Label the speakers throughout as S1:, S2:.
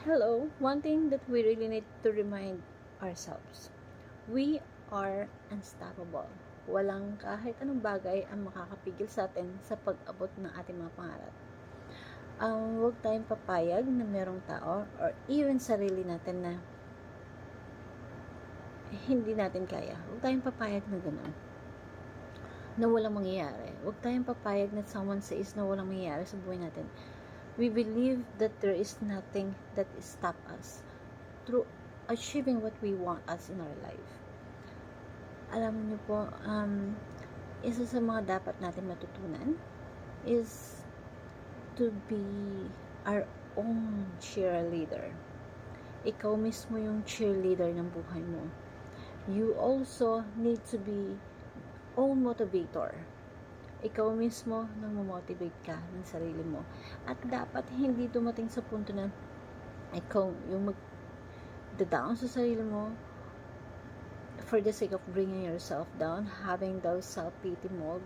S1: Hello, one thing that we really need to remind ourselves. We are unstoppable. Walang kahit anong bagay ang makakapigil sa atin sa pag-abot ng ating mga pangarap. Huwag tayong papayag na merong tao or even sarili natin na hindi natin kaya. Huwag tayong papayag na gano'n. Na walang mangyayari. Huwag tayong papayag na someone says na walang mangyayari sa buhay natin. We believe that there is nothing that stop us through achieving what we want us in our life. Alam niyo po, isa sa mga dapat natin matutunan is to be our own cheerleader. Ikaw mismo yung cheerleader ng buhay mo. You also need to be own motivator. Ikaw mismo nang motivate ka ng sarili mo. At dapat hindi dumating sa punto na ikaw yung mag-down sa sarili mo for the sake of bringing yourself down, having those self-pity mode.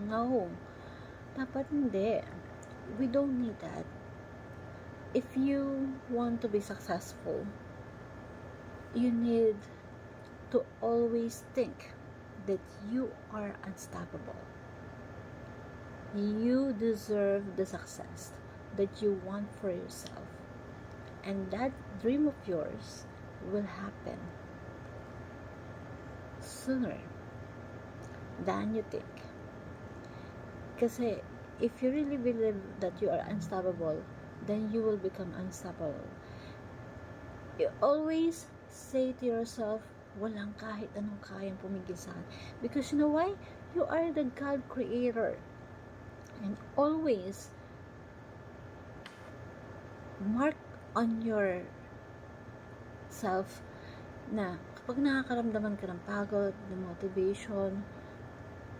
S1: No. Dapat hindi. We don't need that. If you want to be successful, you need to always think that you are unstoppable. You deserve the success that you want for yourself. And that dream of yours will happen sooner than you think. Kasi if you really believe that you are unstoppable, then you will become unstoppable. You always say to yourself, walang kahit anong kayang pumigil sa akin. Because you know why? You are the God creator. And always mark on your self na kapag nakakaramdaman ka ng pagod, ng motivation,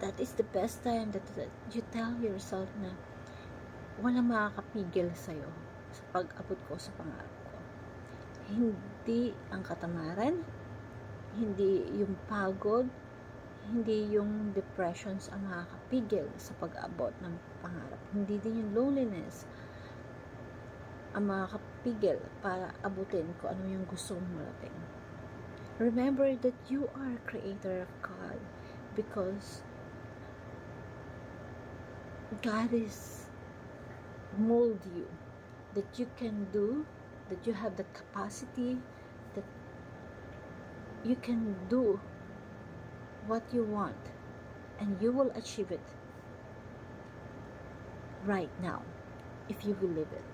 S1: that is the best time that you tell yourself na walang makakapigil sa'yo sa pag-abot ko sa pangarap ko. Hindi ang katamaran, hindi yung pagod, hindi yung depressions ang makakapigil sa pag-abot ng pangarap. Hindi din yung loneliness ang makakapigil para abutin kung ano yung gusto mong marating. Remember that you are creator of God because God is mold you, that you can do, that you have the capacity, that you can do what you want and you will achieve it right now if you believe it.